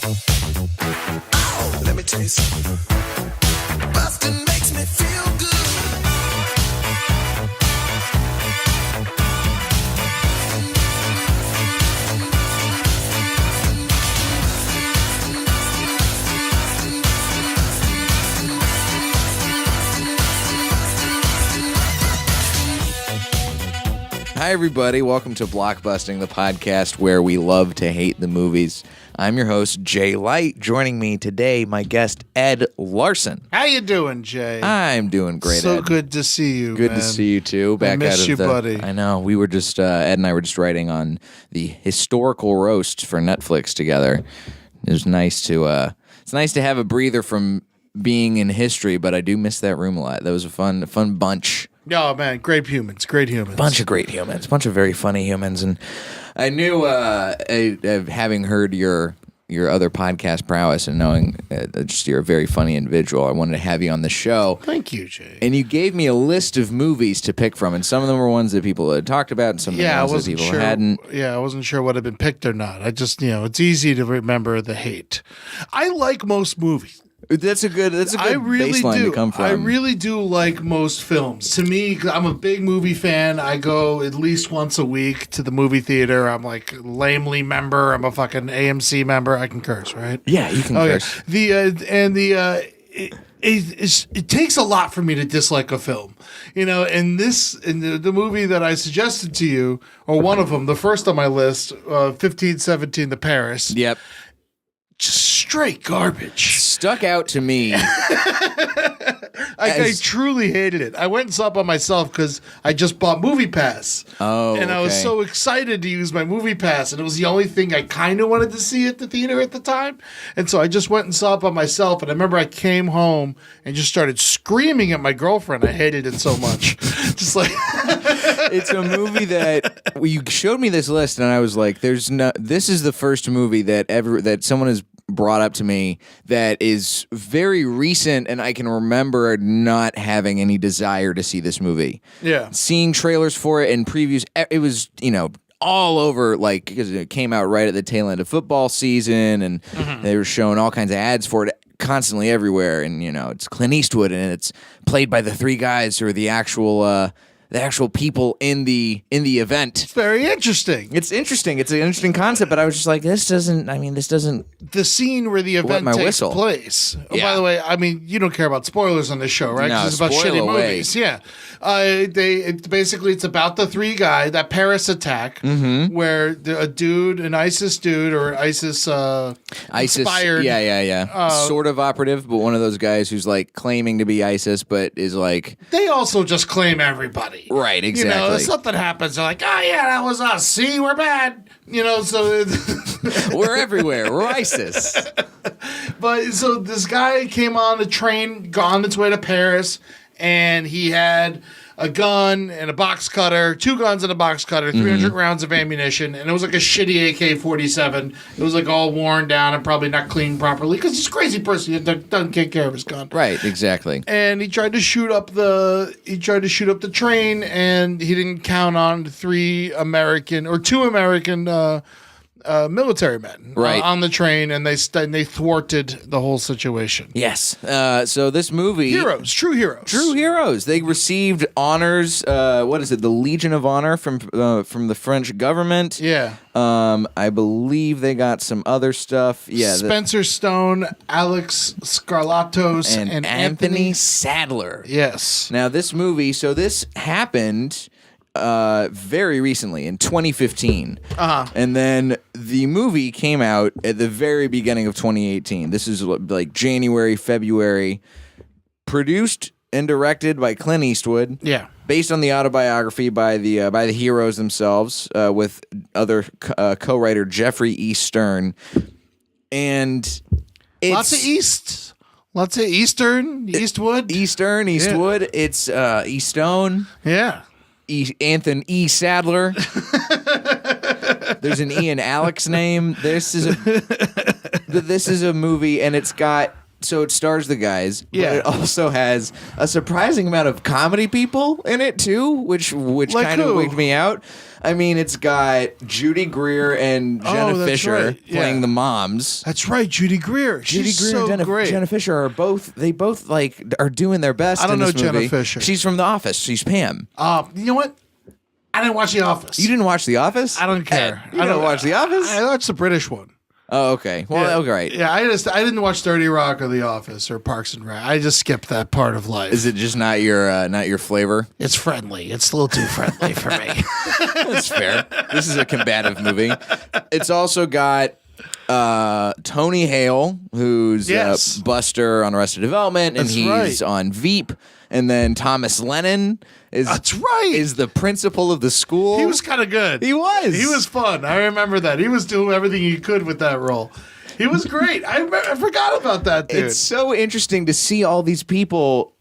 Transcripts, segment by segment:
Oh, let me tell you something. Busting makes me feel good. Hi, everybody. Welcome to Blockbusting, the podcast where we love to hate the movies. I'm your host, Jay Light. Joining me today, my guest, Ed Larson. How you doing, Jay? I'm doing great, So Ed. good to see you, Good man. to see you, too. Back I miss out of you, the, buddy. I know. We were just, Ed and I were just writing on the historical roast for Netflix together. It was nice to, it's nice to have a breather from being in history, but I do miss that room a lot. That was a fun bunch. Oh, man, great humans. Bunch of great humans, bunch of very funny humans, and I knew, having heard your other podcast prowess and knowing just you're a very funny individual, I wanted to have you on the show. Thank you, Jay. And you gave me a list of movies to pick from, and some of them were ones that people had talked about, and some of them were ones that people hadn't. Yeah, I wasn't sure what had been picked or not. I just, it's easy to remember the hate. I like most movies. That's a good I really baseline do. to come from. I really do like most films. To me, I'm a big movie fan. I go at least once a week to the movie theater. I'm like lamely member. I'm a fucking AMC member. I can curse, right? Yeah, you can curse. It takes a lot for me to dislike a film, and the movie that I suggested to you, or one of them, the first on my list, 1517, The Paris. Yep. Just straight garbage. Stuck out to me. I truly hated it. I went and saw it by myself because I just bought Movie Pass. Oh, and I was okay. so excited to use my Movie Pass, and it was the only thing I kind of wanted to see at the theater at the time. And so I just went and saw it by myself. And I remember I came home and just started screaming at my girlfriend. I hated it so much. Just like It's a movie that you showed me this list, and I was like, "There's no." This is the first movie that someone has brought up to me that is very recent, and I can remember not having any desire to see this movie. Yeah. Seeing trailers for it and previews, it was all over, like, because it came out right at the tail end of football season, and they were showing all kinds of ads for it constantly everywhere. And it's Clint Eastwood, and it's played by the three guys who are the actual people in the event. It's very interesting. It's interesting. It's an interesting concept, but I was just like, this doesn't. The scene where the event my takes whistle. place. Oh, Yeah. by the way, you don't care about spoilers on this show, right? 'Cause No, it's about spoil shitty away. movies. Yeah. It's about the three guy, that Paris attack, where an ISIS dude or ISIS inspired. Yeah. Sort of operative, but one of those guys who's like claiming to be ISIS, but is like. They also just claim everybody. Right, exactly. If something happens, they're like, oh yeah, that was us. See, we're bad. So We're everywhere. We're ISIS. But so this guy came on a train, gone its way to Paris, and he had a gun and a box cutter, 2 guns and a box cutter, 300 rounds of ammunition, and it was like a shitty AK-47. It was like all worn down and probably not cleaned properly because he's a crazy person. He doesn't take care of his gun. Right, exactly. And he tried to shoot up the train, and he didn't count on 2 American military men on the train, and they thwarted the whole situation. Yes. So this movie, True heroes. They received honors. What is it? The Legion of Honor from the French government. Yeah. I believe they got some other stuff. Yeah. Spencer Stone, Alex Skarlatos, and Anthony Sadler. Yes. Now this movie. So this happened. Very recently in 2015. And then the movie came out at the very beginning of 2018. This is like January, February. Produced and directed by Clint Eastwood. Yeah. Based on the autobiography by the heroes themselves, with other co-writer Jeffrey E. Stern. And it's lots of Eastwood. Eastwood. Yeah. It's Eastone. Yeah. Anthony E. Sadler. There's an E in Alex's name. This is a movie, and it stars the guys, but it also has a surprising amount of comedy people in it too, which Like kind of who? wigged me out. I mean, it's got Judy Greer and Jenna that's Fisher right. Yeah. playing the moms. That's right, Judy Greer. Judy She's Greer so and great. Jenna Fisher are both like are doing their best. I don't in this know Jenna movie. Fisher. She's from The Office. She's Pam. You know what? I didn't watch The Office. You didn't watch The Office? I don't care. You don't watch The Office? I watched the British one. Oh, okay. Well, okay, right. Yeah, I didn't watch 30 Rock or The Office or Parks and Rec. I just skipped that part of life. Is it just not your flavor? It's friendly. It's a little too friendly for me. That's fair. This is a combative movie. It's also got Tony Hale, who's Yes. Buster on Arrested Development, and That's he's right. on Veep. And then Thomas Lennon That's right. is the principal of the school. He was kind of good. He was. He was fun. I remember that. He was doing everything he could with that role. He was great. I forgot about that, dude. It's so interesting to see all these people.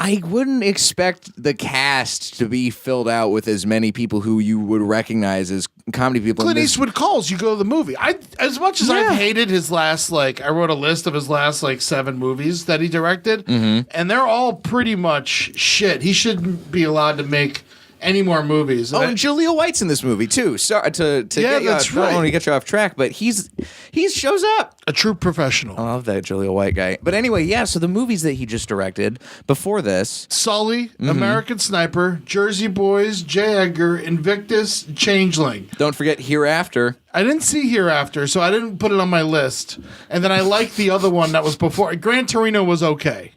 I wouldn't expect the cast to be filled out with as many people who you would recognize as comedy people. Clint Eastwood calls. You go to the movie. As much as I've hated his last, I wrote a list of his last 7 movies that he directed, and they're all pretty much shit. He shouldn't be allowed to make any more movies. Oh, and Julia White's in this movie too. Sorry to get you that's off, I don't right. want to get you off track, but he shows up. A true professional. I love that Julia White guy. But anyway, yeah. So the movies that he just directed before this, Sully, American Sniper, Jersey Boys, J. Edgar, Invictus, Changeling. don't forget Hereafter. I didn't see Hereafter, so I didn't put it on my list. And then I liked the other one that was before. Gran Torino was okay.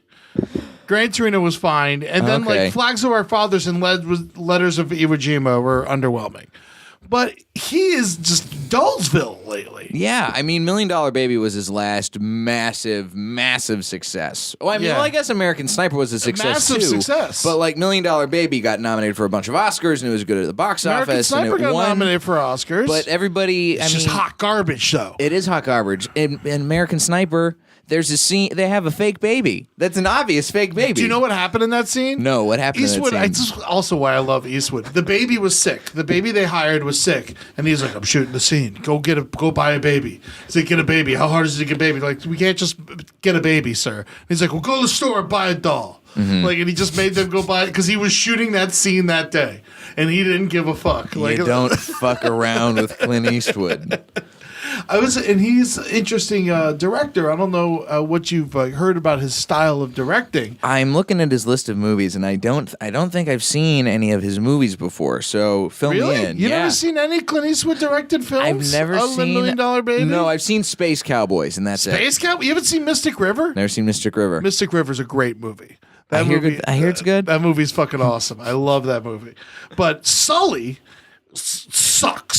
Gran Torino was fine. And then Okay. Flags of Our Fathers and Letters of Iwo Jima were underwhelming. But he is just Dolesville lately. Yeah, I mean, $1 Million Baby was his last massive success. Oh, I mean, Yeah. well, I guess American Sniper was a success massive too. success. But $1 Million Baby got nominated for a bunch of Oscars, and it was good at the box American office, Sniper and it got won. nominated for Oscars. But everybody, it's just hot garbage, though. It is hot garbage. In American Sniper, there's a scene. They have a fake baby. That's an obvious fake baby. Do you know what happened in that scene? No, what happened Eastwood, in that scene? This is also why I love Eastwood. The baby was sick. The baby they hired was sick, and he's like, "I'm shooting the scene. Go buy a baby." He's like, "Get a baby. How hard is it to get a baby?" Like, "We can't just get a baby, sir." And he's like, "Well, go to the store and buy a doll." Mm-hmm. And he just made them go buy it because he was shooting that scene that day, and he didn't give a fuck. You don't fuck around with Clint Eastwood. And he's an interesting director. I don't know what you've heard about his style of directing. I'm looking at his list of movies, and I don't think I've seen any of his movies before. So fill me in. You yeah. never seen any Clint Eastwood directed films? I've never other than seen $1 Million Baby. No, I've seen Space Cowboys, and that's it. Space Cow. You haven't seen Mystic River? Never seen Mystic River. Mystic River's a great movie. I hear it's good. That movie's fucking awesome. I love that movie. But Sully sucks.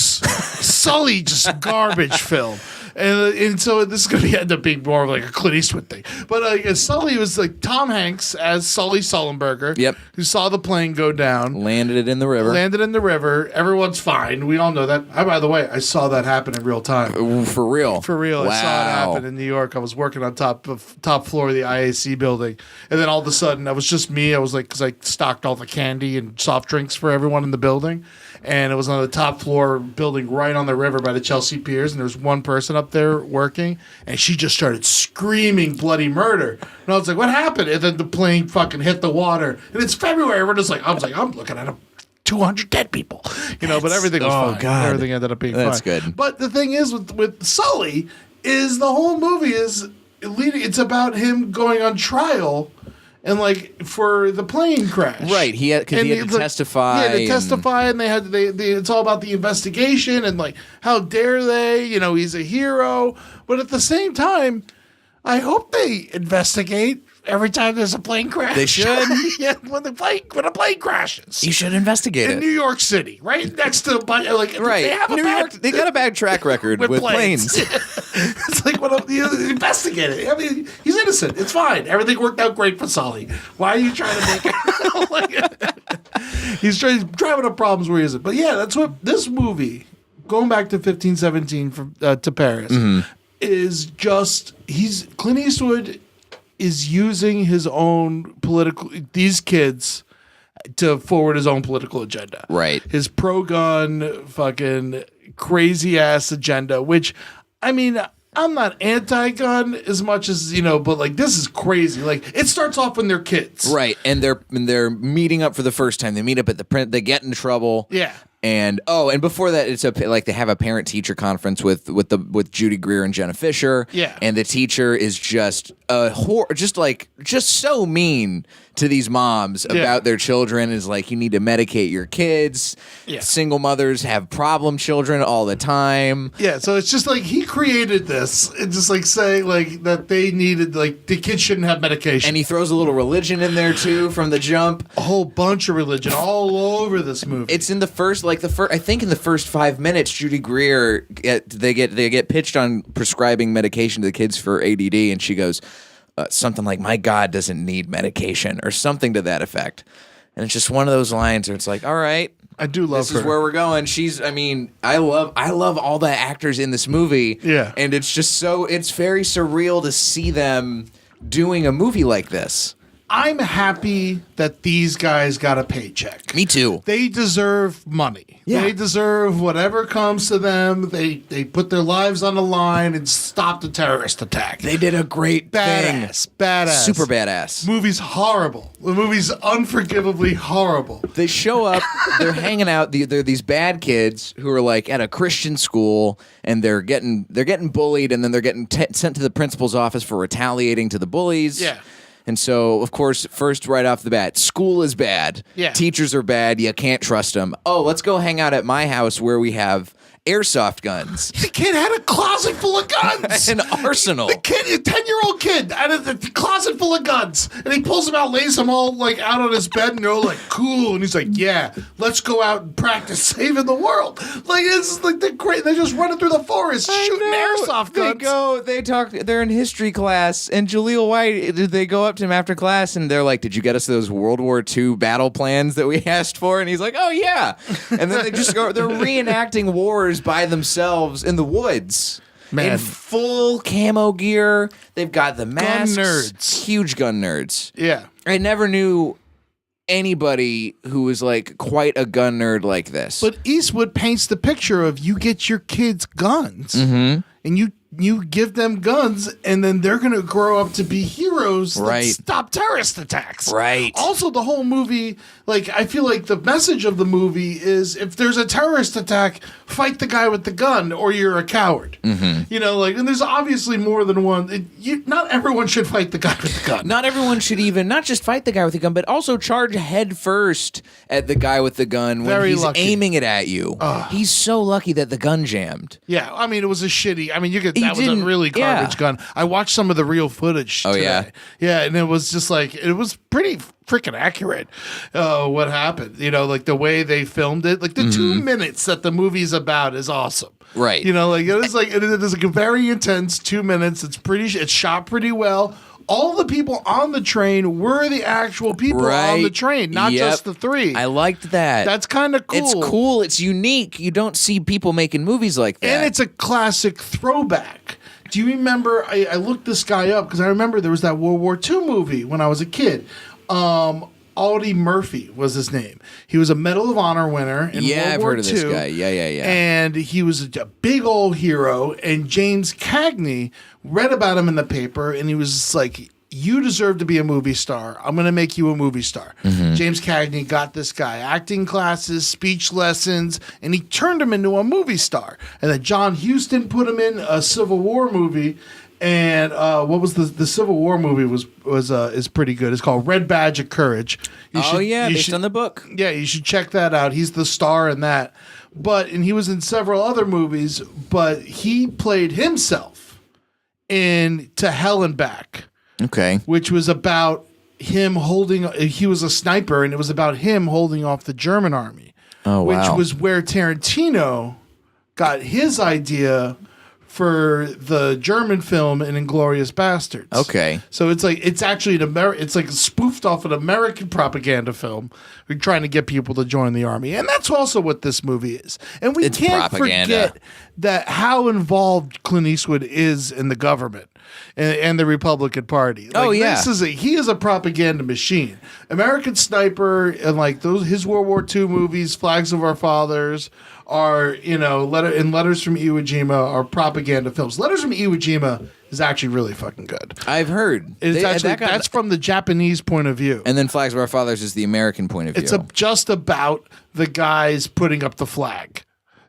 Sully just garbage film. And so this is going to end up being more of a Clint Eastwood thing. But Sully was Tom Hanks as Sully Sullenberger. Yep. Who saw the plane go down. Landed it in the river. Landed in the river. Everyone's fine. We all know that. By the way, I saw that happen in real time. Ooh, for real. For real, Wow. I saw it happen in New York. I was working on top floor of the IAC building, and then all of a sudden, it was just me. I was because I stocked all the candy and soft drinks for everyone in the building, and it was on the top floor building right on the river by the Chelsea Piers, and there was one person up there working, and she just started screaming bloody murder, and I was like, "What happened?" And then the plane fucking hit the water, and it's February. We're just I'm looking at 200 dead people, but everything was fine. God. Everything ended up being That's fine. good. But the thing is with Sully is the whole movie is leading. It's about him going on trial and for the plane crash. Right, he had to testify. Yeah, to testify, and it's all about the investigation and how dare they? He's a hero, but at the same time, I hope they investigate every time there's a plane crash. They should. Yeah, when a plane crashes. You should investigate In it. New York City, right next to Right. They have New York, they got a bad track record with planes. It's investigate it. I mean, he's innocent. It's fine. Everything worked out great for Sully. Why are you trying to make it? He's driving up problems where he isn't. But yeah, that's what this movie, going back to 1517 to Paris, is just Clint Eastwood is using his own these kids to forward his own political agenda. Right. His pro-gun fucking crazy ass agenda, which, I mean, I'm not anti-gun as much as, but this is crazy. It starts off when they're kids. Right, and they're meeting up for the first time. They meet up at the print. They get in trouble. Yeah. And before that, it's like they have a parent teacher conference with Judy Greer and Jenna Fisher. Yeah. And the teacher is just just so mean to these moms about their children. Is like, you need to medicate your kids. Yeah. Single mothers have problem children all the time. Yeah, so it's just like he created this. It's just like saying like that they needed, like, the kids shouldn't have medication. And he throws a little religion in there too from the jump. A whole bunch of religion all over this movie. It's in the first, I think in the first 5 minutes, Judy Greer they get pitched on prescribing medication to the kids for ADD, and she goes something like, "My God doesn't need medication," or something to that effect. And it's just one of those lines where it's like, all right, I do love this her. is where we're going. I love all the actors in this movie. Yeah. And it's just it's very surreal to see them doing a movie like this. I'm happy that these guys got a paycheck. Me too. They deserve money. Yeah. They deserve whatever comes to them. They put their lives on the line and stopped a terrorist attack. They did a great thing. Badass. Super badass. Movie's horrible. The movie's unforgivably horrible. They show up, they're hanging out, they're these bad kids who are like at a Christian school, and they're getting bullied, and then they're getting sent to the principal's office for retaliating to the bullies. Yeah. And so, of course, first right off the bat, school is bad. Yeah. Teachers are bad. You can't trust them. Oh, let's go hang out at my house where we have airsoft guns. The kid had a closet full of guns. An arsenal. The kid, a 10-year-old kid, had a closet full of guns, and he pulls them out, lays them all like out on his bed, and they're all like, cool. And he's like, yeah, let's go out and practice saving the world. Like, it's like they're great. They're just running through the forest shooting airsoft guns. They're in history class, and Jaleel White, they go up to him after class, and they're like, did you get us those World War II battle plans that we asked for? And he's like, oh yeah. And then they're reenacting wars by themselves in the woods. Man. In full camo gear. They've got the masks. Gun nerds. Huge gun nerds. Yeah. I never knew anybody who was like quite a gun nerd like this. But Eastwood paints the picture of you get your kids guns, and you give them guns, and then they're going to grow up to be heroes that stop terrorist attacks. Right. Also, the whole movie, like, I feel like the message of the movie is if there's a terrorist attack, fight the guy with the gun or you're a coward. You know, like, and there's obviously more than one. Not everyone should fight the guy with the gun. Not everyone should even, not just fight the guy with the gun, but also charge head first at the guy with the gun when he's aiming it at you. He's so lucky that the gun jammed. Yeah, I mean, it was a shitty, I mean, that was a really garbage gun. I watched some of the real footage today. Yeah? Yeah, and it was just like, it was pretty freaking accurate what happened. You know, like the way they filmed it. Like the 2 minutes that the movie's about is awesome. Right. You know, like it is like a very intense 2 minutes. It's shot pretty well. All the people on the train were the actual people on the train, not just the three. I liked that. That's kind of cool. It's cool. It's unique. You don't see people making movies like that. And it's a classic throwback. Do you remember? I looked this guy up because I remember there was that World War II movie when I was a kid. Audie Murphy was his name. He was a Medal of Honor winner in World War II. I've heard of this guy. Yeah. And he was a big old hero. And James Cagney read about him in the paper, and he was just like, you deserve to be a movie star. I'm going to make you a movie star. James Cagney got this guy acting classes, speech lessons, and he turned him into a movie star. And then John Huston put him in a Civil War movie. And what was the Civil War movie is pretty good. It's called Red Badge of Courage. Based on the book. Yeah, you should check that out. He's the star in that. And he was in several other movies, but he played himself in To Hell and Back. Okay. Which was about him he was a sniper, and it was about him holding off the German army. Oh, wow. Which was where Tarantino got his idea for the German film in Inglourious Bastards. Okay. So it's actually it's like spoofed off an American propaganda film. We're trying to get people to join the army. And that's also what this movie is. And we can't forget that how involved Clint Eastwood is in the government and the Republican Party. He is a propaganda machine. American Sniper and his World War II movies, Flags of Our Fathers, are, Letters from Iwo Jima are propaganda films. Letters from Iwo Jima is actually really fucking good. I've heard. It's actually that got- that's from the Japanese point of view. and then Flags of Our Fathers is the American point of view. It's just about the guys putting up the flag.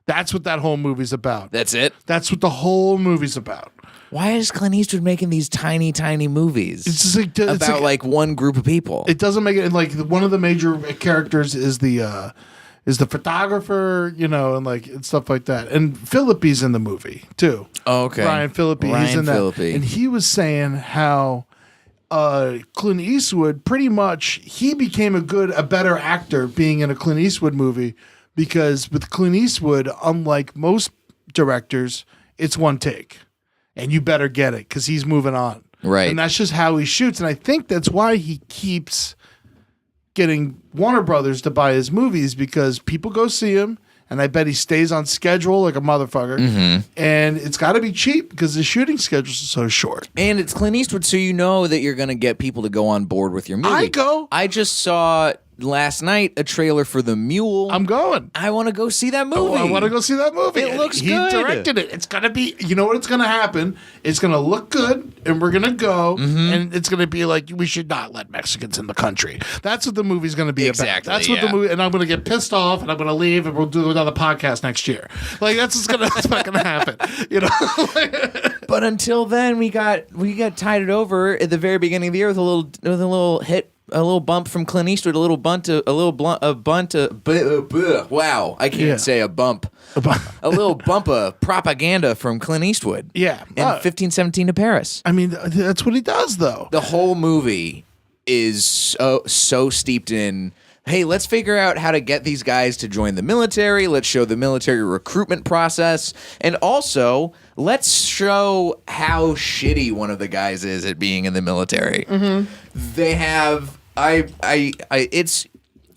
That's what that whole movie's about. That's it. That's what the whole movie's about. Why is Clint Eastwood making these tiny, tiny movies It's just like about like one group of people? it doesn't make it like one of the major characters is the photographer, and like and stuff like that. And Phillippe's in the movie too. Oh, okay. Ryan Phillippe, he's in that. Phillippe. And he was saying how Clint Eastwood pretty much he became a better actor being in a Clint Eastwood movie because with Clint Eastwood, unlike most directors, it's one take. And you better get it because he's moving on. Right. And that's just how he shoots. And I think that's why he keeps getting Warner Brothers to buy his movies because people go see him. And I bet he stays on schedule like a motherfucker. Mm-hmm. And it's got to be cheap because the shooting schedules are so short. And it's Clint Eastwood, so you know that you're going to get people to go on board with your movie. I go. I just saw last night a trailer for The Mule. I'm going. I want to go see that movie. Oh, I want to go see that movie. It looks he good. He directed it. It's going to be, you know what it's going to happen? It's going to look good, and we're going to go, and it's going to be like, we should not let Mexicans in the country. That's what the movie's going to be Exactly, about. That's what the movie, and I'm going to get pissed off, and I'm going to leave, and we'll do another podcast next year. Like, that's what's not going to happen. But until then, we got tided over at the very beginning of the year with a little hit. A little bump from Clint Eastwood, wow, I can't say a bump. A little bump of propaganda from Clint Eastwood. Yeah. And 1517 to Paris. I mean, that's what he does, though. The whole movie is so steeped in, hey, let's figure out how to get these guys to join the military. Let's show the military recruitment process. And also, let's show how shitty one of the guys is at being in the military. Mm-hmm. They have...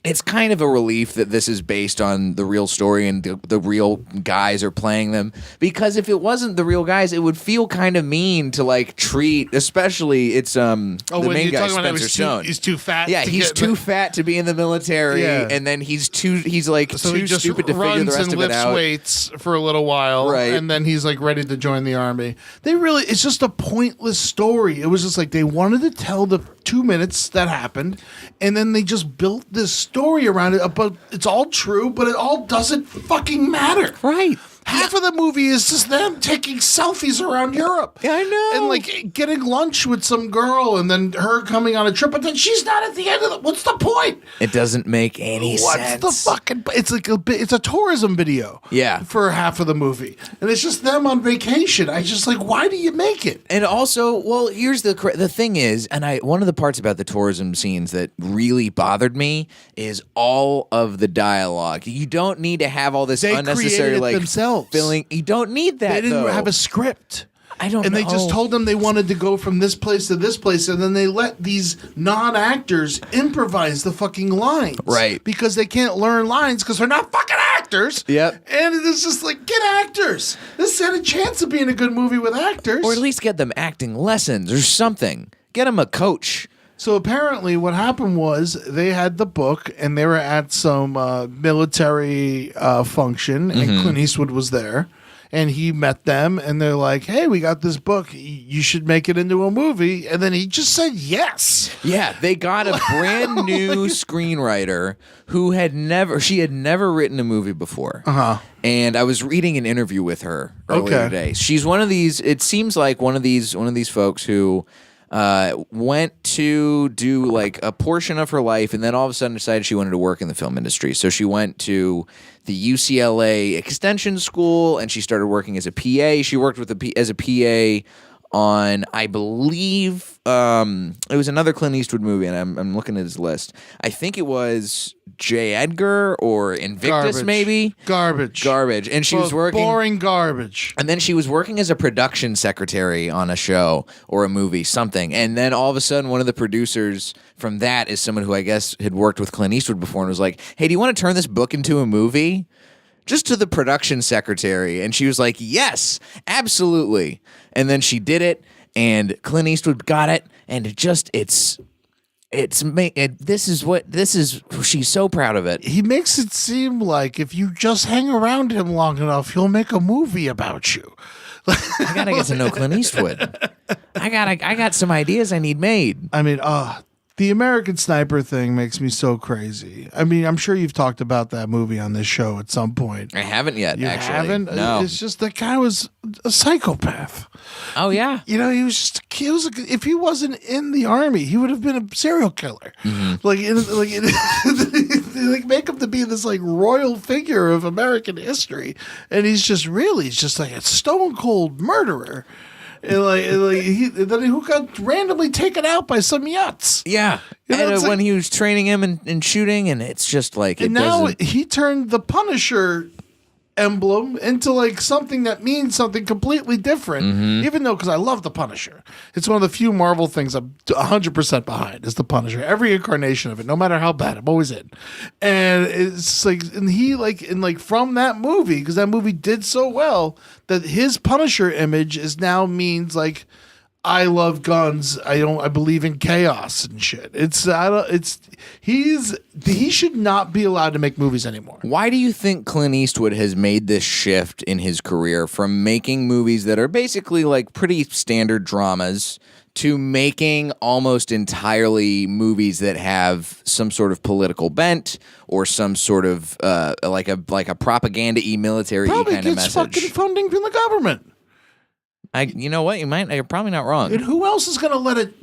It's kind of a relief that this is based on the real story and the real guys are playing them. Because if it wasn't the real guys, it would feel kind of mean to like treat, especially it's the main guy, Spencer Stone. He's too fat. Yeah, he's too fat to be in the military, and then he's like so too he just stupid to figure the rest of it out. Lifts weights for a little while, right? And then he's like ready to join the army. It's just a pointless story. It was just like they wanted to tell the 2 minutes that happened, and then they just built this story around it. But it's all true, but it all doesn't fucking matter, right? Half of the movie is just them taking selfies around Europe. Yeah, I know. And like getting lunch with some girl and then her coming on a trip, but then she's not at the end of it. What's the point? It doesn't make any sense. What's the fucking... It's like it's a tourism video. Yeah. For half of the movie. And it's just them on vacation. I just like, why do you make it? And also, well, here's the thing is, and one of the parts about the tourism scenes that really bothered me is all of the dialogue. You don't need to have all this unnecessary like themselves. Filling. You don't need that. They didn't though. have a script. I don't know. And they just told them they wanted to go from this place to this place, and then they let these non-actors improvise the fucking lines. Right. Because they can't learn lines because they're not fucking actors. Yep. And it's just like, get actors. This had a chance of being a good movie with actors. Or at least get them acting lessons or something. Get them a coach. So apparently what happened was they had the book and they were at some military function and Clint Eastwood was there and he met them and they're like, hey, we got this book. You should make it into a movie. And then he just said yes. Yeah, they got a brand new screenwriter who had never written a movie before. Uh-huh. And I was reading an interview with her earlier today. She's one of these, it seems like one of these folks who went to do like a portion of her life and then all of a sudden decided she wanted to work in the film industry. So she went to the UCLA Extension School and she started working as a PA. She worked as a PA on, I believe, it was another Clint Eastwood movie, and I'm looking at his list. I think it was J. Edgar or Invictus, maybe? Garbage. And she was working... Boring garbage. And then she was working as a production secretary on a show or a movie, something. And then all of a sudden, one of the producers from that is someone who I guess had worked with Clint Eastwood before and was like, hey, do you want to turn this book into a movie? Just to the production secretary. And she was like, yes, absolutely. And then she did it, and Clint Eastwood got it, and she's so proud of it. He makes it seem like if you just hang around him long enough, he'll make a movie about you. I gotta get to know Clint Eastwood. I got some ideas I need made. I mean, the American Sniper thing makes me so crazy. I mean, I'm sure you've talked about that movie on this show at some point. I haven't yet, You actually. haven't? No. It's just that guy was a psychopath. Oh, yeah. You know, he was just if he wasn't in the army, he would have been a serial killer. Mm-hmm. Like make him to be this like royal figure of American history, and he's just like a stone cold murderer. And then who got randomly taken out by some yachts. Yeah. You know, And it's when like- he was training him and shooting, and it's just like, it And now doesn't. he turned the Punisher emblem into like something that means something completely different. Even though, because I love the Punisher, it's one of the few Marvel things I'm 100% behind is the Punisher. Every incarnation of it, no matter how bad, I'm always in. And it's like, and he from that movie, because that movie did so well that his Punisher image is now means like, I love guns. I believe in chaos and shit. He should not be allowed to make movies anymore. Why do you think Clint Eastwood has made this shift in his career from making movies that are basically like pretty standard dramas to making almost entirely movies that have some sort of political bent or some sort of like a propaganda-y military Probably kind of gets message? fucking funding from the government. You know what? You're probably not wrong. And who else is going to let an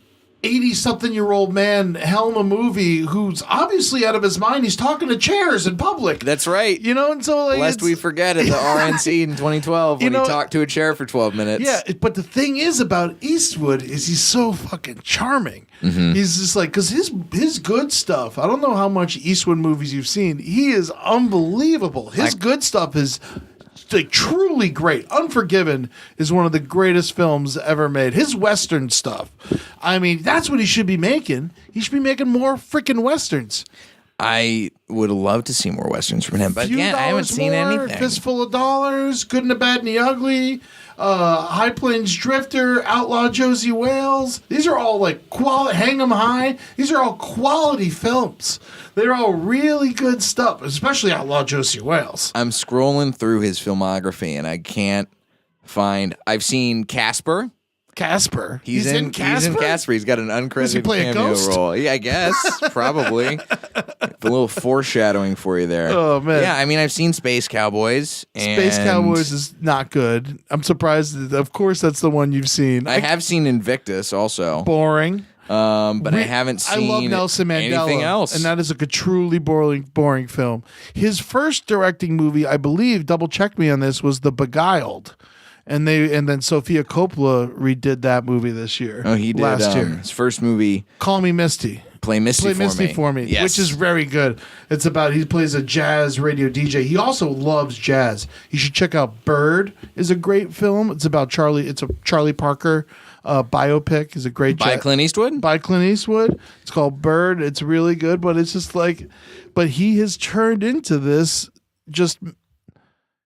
80-something-year-old man helm a movie who's obviously out of his mind? He's talking to chairs in public. That's right. You know, and so like Lest we forget at the RNC in 2012 when You know- he talked to a chair for 12 minutes. Yeah, but the thing is about Eastwood is he's so fucking charming. He's just like, because his good stuff, I don't know how much Eastwood movies you've seen. He is unbelievable. His good stuff is like truly great. Unforgiven is one of the greatest films ever made. His Western stuff, I mean, that's what he should be making. He should be making more freaking Westerns. I would love to see more Westerns from him, but Few again, I haven't dollars seen more, anything. Fistful of Dollars, Good and the Bad and the Ugly, High Plains Drifter, Outlaw Josie Wales. These are all like quality. Hang 'em High. These are all quality films. They're all really good stuff, especially Outlaw Josie Wales. I'm scrolling through his filmography and I can't find. I've seen Casper. Casper. He's in Casper. He's got an Does he uncredited play a cameo ghost? role. Yeah, I guess probably. A little foreshadowing for you there. Oh, man. Yeah, I mean, I've seen Space Cowboys. Space and Cowboys is not good. I'm surprised. Of course, that's the one you've seen. I have seen Invictus also, Boring. but I haven't seen I love Nelson Mandela. anything else. And that is a truly boring film. His first directing movie, I believe, double check me on this, was The Beguiled. And then Sofia Coppola redid that movie this year. Oh, he did last year. his first movie, Call Me Misty. Play Misty For Me, Yes. which is very good. It's about he plays a jazz radio DJ. He also loves jazz. You should check out Bird. Is a great film. It's about Charlie. It's a Charlie Parker biopic. Is a great by Clint Eastwood. by Clint Eastwood. It's called Bird. It's really good, but it's just like, but he has turned into this just.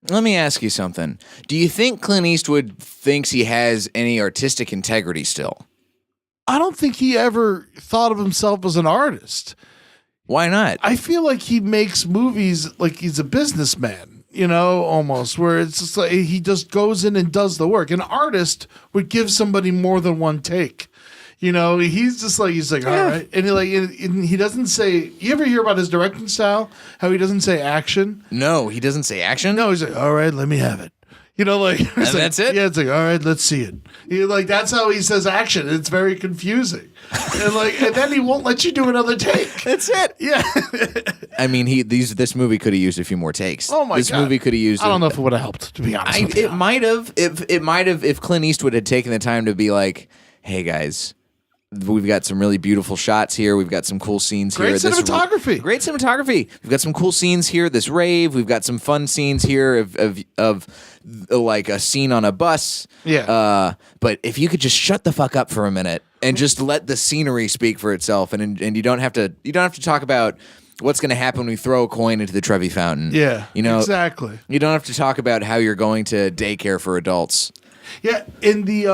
Let me ask you something. Do you think Clint Eastwood thinks he has any artistic integrity still? I don't think he ever thought of himself as an artist. Why not? I feel like he makes movies like he's a businessman, you know, almost, where it's just like he just goes in and does the work. An artist would give somebody more than one take. You know, he's like, all right. And he doesn't say, you ever hear about his directing style? How he doesn't say action? No, he doesn't say action. No, he's like, all right, let me have it. You know, like, it's like, that's it? Yeah, it's like, all right, let's see it. That's how he says action. It's very confusing. And then he won't let you do another take. That's it. Yeah. I mean, this movie could have used a few more takes. Oh my this God. movie could have used. I don't know if it would have helped, to be honest with you. It might have. If Clint Eastwood had taken the time to be like, "Hey guys, we've got some really beautiful shots here. We've got some cool scenes Great here. cinematography. Great cinematography. We've got some cool scenes here. This rave. We've got some fun scenes here of like a scene on a bus. Yeah. But if you could just shut the fuck up for a minute and just let the scenery speak for itself, and you don't have to talk about what's going to happen when we throw a coin into the Trevi Fountain. Yeah, you know exactly. You don't have to talk about how you're going to daycare for adults. Yeah, in the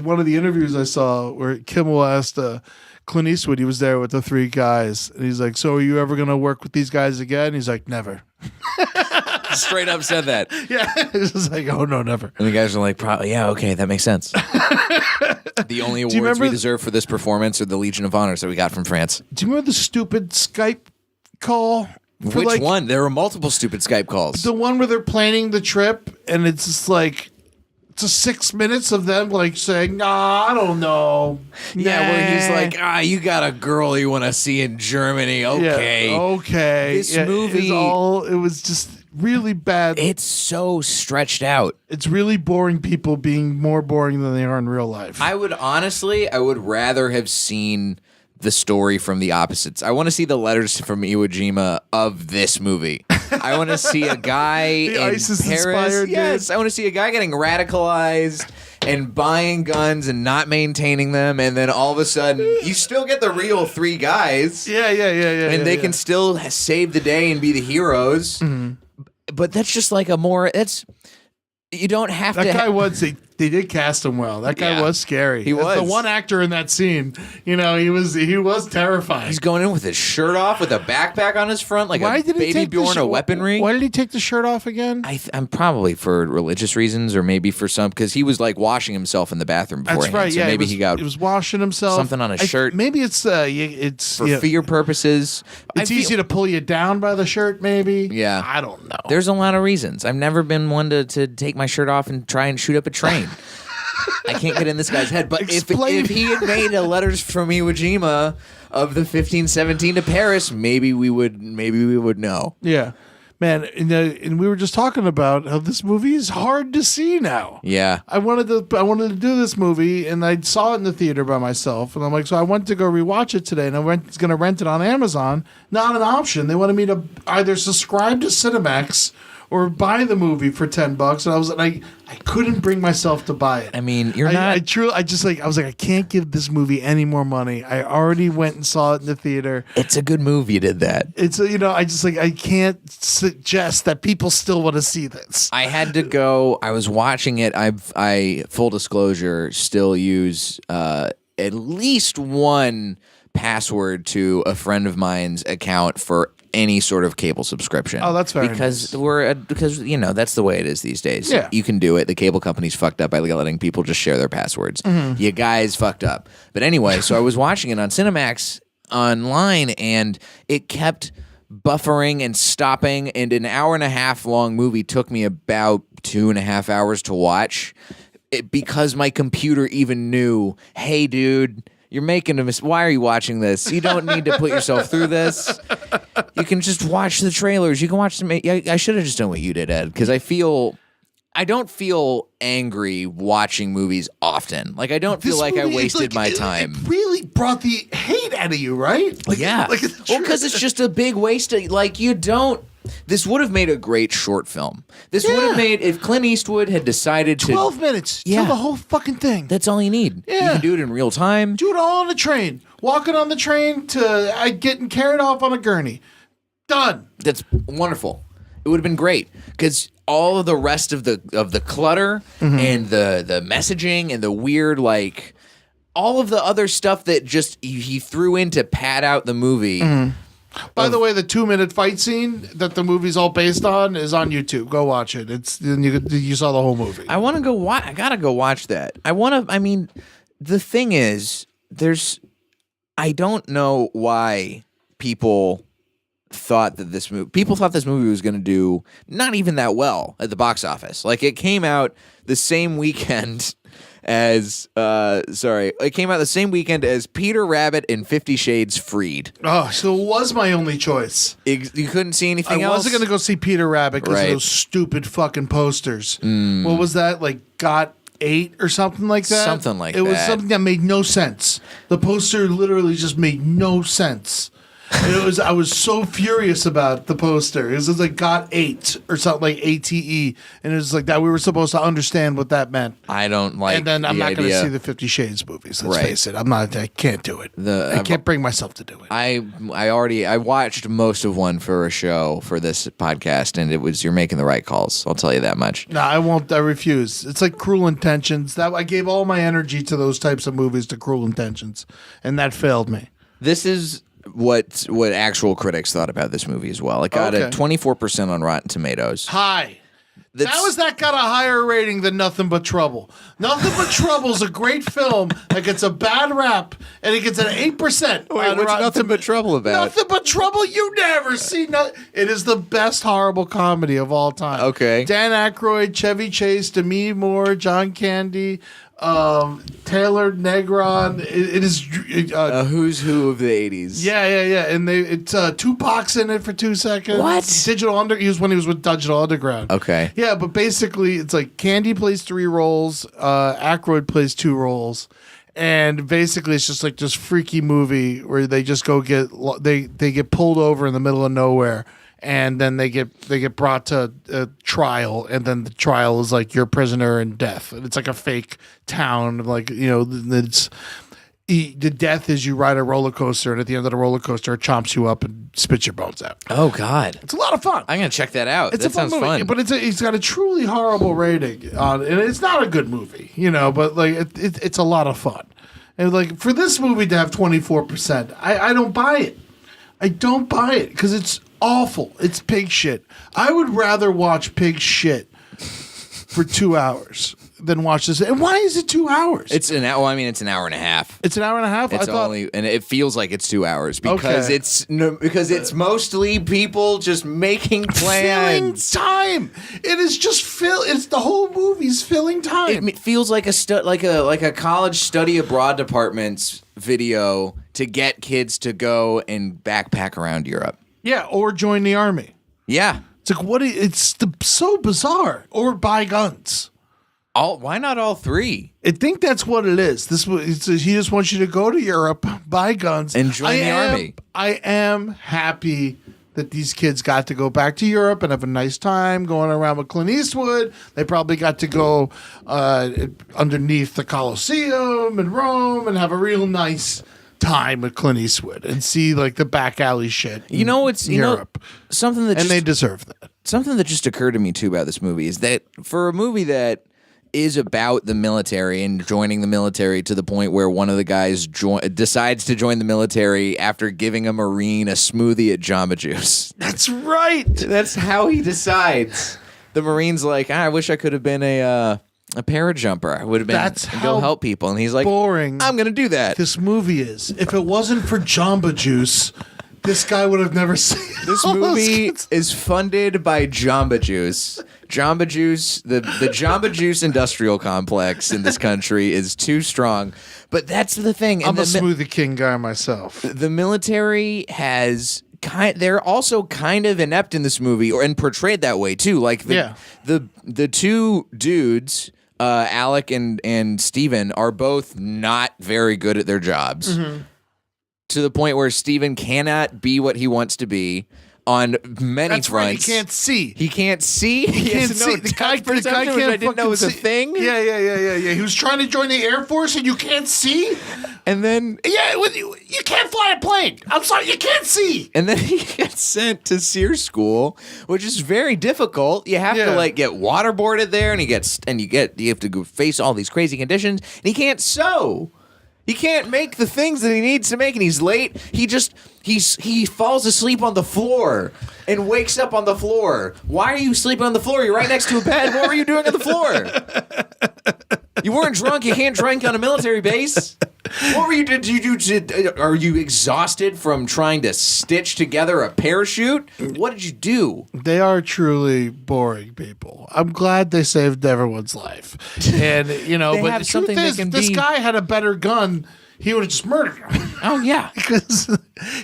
one of the interviews I saw where Kimmel asked Clint Eastwood, he was there with the three guys, and he's like, "So are you ever going to work with these guys again?" He's like, "Never." straight up said that. Yeah, it's just like, oh no, never. And the guys are like, probably, yeah, okay, that makes sense. The only awards we deserve for this performance are the Legion of Honors that we got from France. Do you remember the stupid Skype call? Which one? There were multiple stupid Skype calls. The one where they're planning the trip, and it's just like, it's a 6 minutes of them like saying, "Nah, I don't know." Yeah, where he's like, you got a girl you want to see in Germany. Okay. Yeah, okay. This movie, it was just really bad. It's so stretched out. It's really boring people being more boring than they are in real life. I would rather have seen the story from the opposites. I want to see the letters from Iwo Jima of this movie. I want to see a guy in Paris. Yes, I want to see a guy getting radicalized and buying guns and not maintaining them, and then all of a sudden you still get the real three guys. Yeah. And they can still save the day and be the heroes. Mm-hmm. But that's just like you don't have to. That guy they did cast him well. That guy was scary. He was the one actor in that scene. He was terrifying. He's going in with his shirt off, with a backpack on his front, like a baby Bjorn of weaponry. Why did he take the shirt off again? I'm probably for religious reasons, or maybe for some, because he was like washing himself in the bathroom beforehand. That's right. So yeah, maybe he was washing himself. Something on his shirt. Maybe it's for fear purposes. It's easy to pull you down by the shirt. Maybe. Yeah. I don't know. There's a lot of reasons. I've never been one to take my shirt off and try and shoot up a train. I can't get in this guy's head. But if he had made a letters from Iwo Jima of the 1517 to Paris, maybe we would know. Yeah. Man, and we were just talking about how this movie is hard to see now. Yeah. I wanted to do this movie, and I saw it in the theater by myself, and I'm like, so I went to go rewatch it today, and I was going to rent it on Amazon. Not an option. They wanted me to either subscribe to Cinemax or buy the movie for $10, and I was like, I couldn't bring myself to buy it. I mean, you're not. I was like, I can't give this movie any more money. I already went and saw it in the theater. It's a good movie. You did that. I can't suggest that people still want to see this. I had to go. I was watching it. I full disclosure, still use at least one password to a friend of mine's account for any sort of cable subscription. Oh, that's very because nice. Because that's the way it is these days. Yeah. You can do it. The cable company's fucked up by letting people just share their passwords. Mm-hmm. You guys fucked up. But anyway, so I was watching it on Cinemax online, and it kept buffering and stopping, and an hour and a half long movie took me about 2.5 hours to watch because my computer even knew, hey, dude, you're making a mistake. Why are you watching this? You don't need to put yourself through this. You can just watch the trailers. You can watch them. I should have just done what you did, Ed, because I don't feel angry watching movies often. Like, I don't feel like I wasted my time. It really brought the hate out of you, right? Yeah. Because it's just a big waste of, this would have made a great short film. This would have made, if Clint Eastwood had decided 12 minutes. Tell the whole fucking thing. That's all you need. Yeah. You can do it in real time. Do it all on the train. Walking on the train to getting carried off on a gurney. Done. That's wonderful. It would have been great because all of the rest of the clutter and the messaging and the weird, all of the other stuff that just he threw in to pad out the movie. Mm-hmm. By the way, the 2-minute fight scene that the movie's all based on is on YouTube. Go watch it. You saw the whole movie. I want to go watch. I gotta go watch that. The thing is, I don't know why people thought this movie was going to do not even that well at the box office. Like, it came out the same weekend as Peter Rabbit and 50 Shades Freed. Oh, so it was my only choice. You couldn't see anything else? I wasn't going to go see Peter Rabbit because of those stupid fucking posters. What was that? Got 8 or something like that? Something like that. It was something that made no sense. The poster literally just made no sense. I was so furious about the poster. It was like Got 8 or something, like ATE, and it was like that. We were supposed to understand what that meant. I don't like. And then I'm not going to see the 50 Shades movies. Let's face it. I can't do it. I can't bring myself to do it. I watched most of one for a show for this podcast, and you're making the right calls. I'll tell you that much. No, I won't. I refuse. It's like Cruel Intentions. I gave all my energy to those types of movies, to Cruel Intentions, and that failed me. This is what actual critics thought about this movie as well. It got a 24% on Rotten Tomatoes. High. How has that got a higher rating than Nothing But Trouble? Nothing But Trouble is a great film that gets a bad rap, and it gets an 8%. Wait, what's Nothing But Trouble about? Nothing But Trouble? You never see nothing. It is the best horrible comedy of all time. Okay. Dan Aykroyd, Chevy Chase, Demi Moore, John Candy, Taylor Negron. It is a who's who of the 80s. Yeah. And it's Tupac's in it for 2 seconds. What? He was when he was with Digital Underground. Okay. Yeah, but basically it's like Candy plays 3 roles, Aykroyd plays 2 roles. And basically, it's just like this freaky movie where they just go they get pulled over in the middle of nowhere, and then they get brought to a trial, and then the trial is like you're a prisoner in death, and it's like a fake town, like it's the death is you ride a roller coaster, and at the end of the roller coaster, it chomps you up and spits your bones out. Oh God, it's a lot of fun. I'm gonna check that out. It's that a fun sounds movie, fun. but it's got a truly horrible rating on it, and it's not a good movie, but like it's a lot of fun. And like for this movie to have 24%, I don't buy it. I don't buy it because it's awful. It's pig shit. I would rather watch pig shit for 2 hours than watch this. And why is it 2 hours? It's an hour. I mean, it's an hour and a half. It's an hour and a half. It's only, and it feels like it's 2 hours because it's mostly people just making plans. Filling time. It is just It's the whole movie's filling time. It feels like a college study abroad department's video to get kids to go and backpack around Europe. Yeah, or join the army. Yeah, it's like so bizarre. Or buy guns. Why not all 3? I think that's what it is. He just wants you to go to Europe, buy guns, and join the army. I am happy that these kids got to go back to Europe and have a nice time going around with Clint Eastwood. They probably got to go underneath the Colosseum in Rome and have a real nice time with Clint Eastwood and see like the back alley shit. It's Europe. Something that they deserve that. Something that just occurred to me too about this movie is that for a movie that is about the military and joining the military to the point where one of the guys decides to join the military after giving a Marine a smoothie at Jamba Juice. That's right. That's how he decides. The Marine's like, I wish I could have been a parajumper. I would have been go help people. And he's like, boring. I'm going to do that. This movie is. If it wasn't for Jamba Juice, this guy would have never seen this movie is funded by Jamba Juice. Jamba Juice, the Jamba Juice industrial complex in this country is too strong. But that's the thing. I'm a Smoothie King guy myself. The military has they're also kind of inept in this movie, and portrayed that way too. Like the 2 dudes, Alec and Steven, are both not very good at their jobs. Mm-hmm. To the point where Steven cannot be what he wants to be on many fronts. Right, he can't see. He can't see. He can't see. The guy can't. I didn't know was a thing. Yeah. He was trying to join the Air Force, and you can't see. And then you can't fly a plane. I'm sorry, you can't see. And then he gets sent to SEER school, which is very difficult. You have to like get waterboarded there, and you have to go face all these crazy conditions, and he can't sew. He can't make the things that he needs to make, and he's late. He falls asleep on the floor and wakes up on the floor. Why are you sleeping on the floor? You're right next to a bed. What were you doing on the floor? You weren't drunk. You can't drink on a military base. What were you did you do? Are you exhausted from trying to stitch together a parachute? What did you do? They are truly boring people. I'm glad they saved everyone's life. And but have the something truth is, they can this be. guy had a better gun. He would have just murdered him. Oh yeah, because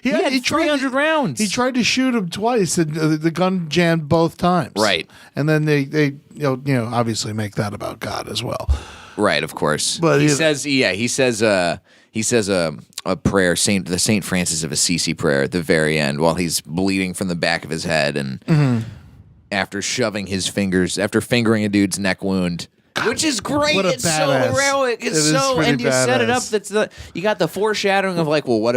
he had 300 rounds. He tried to shoot him twice, and the gun jammed both times. Right, and then they obviously make that about God as well. Right, of course. But he says a prayer, the Saint Francis of Assisi prayer at the very end, while he's bleeding from the back of his head, and after fingering a dude's neck wound. Which is great. It's so heroic. And you set it up. You got the foreshadowing of like, well, what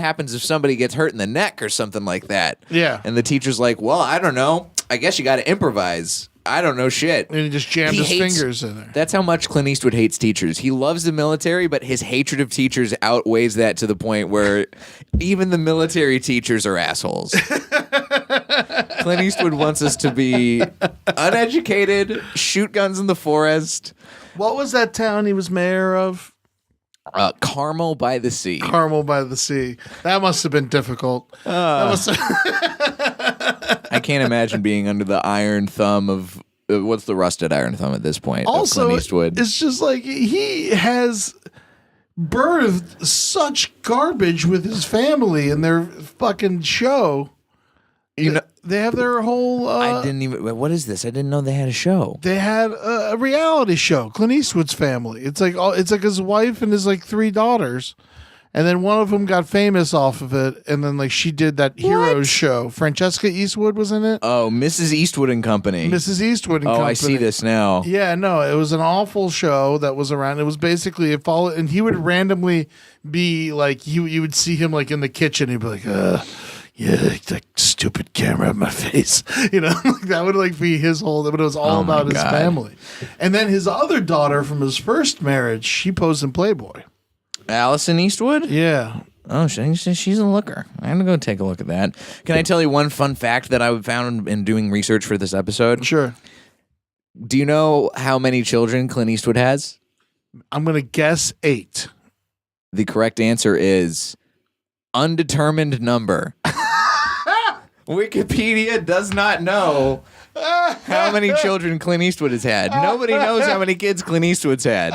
happens if somebody gets hurt in the neck or something like that? Yeah. And the teacher's like, well, I don't know. I guess you got to improvise. I don't know shit. And he just jammed his fingers in there. That's how much Clint Eastwood hates teachers. He loves the military, but his hatred of teachers outweighs that to the point where even the military teachers are assholes. Clint Eastwood wants us to be uneducated, shoot guns in the forest. What was that town he was mayor of? Carmel by the Sea. Carmel by the Sea. That must have been difficult. I can't imagine being under the iron thumb of what's the rusted iron thumb at this point? Also, of Clint Eastwood. It's just like he has birthed such garbage with his family and their fucking show. You know, they have their whole. I didn't even. What is this? I didn't know they had a show. They had a reality show, Clint Eastwood's family. It's like his wife and his like 3 daughters. And then one of them got famous off of it, and then like she did that Heroes show. Francesca Eastwood was in it. Oh, Mrs. Eastwood and Company. Mrs. Eastwood and Company. Oh, I see this now. Yeah, no, it was an awful show that was around. It was basically it followed, and he would randomly be like, you would see him like in the kitchen. He'd be like, yeah, that stupid camera in my face. You know, like that would like be his whole. But it was all about his family. And then his other daughter from his first marriage, she posed in Playboy. Allison Eastwood? Yeah. Oh, she's a looker. I'm going to go take a look at that. Can I tell you one fun fact that I found in doing research for this episode? Sure. Do you know how many children Clint Eastwood has? I'm going to guess 8. The correct answer is undetermined number. Wikipedia does not know how many children Clint Eastwood has had. Nobody knows how many kids Clint Eastwood's had.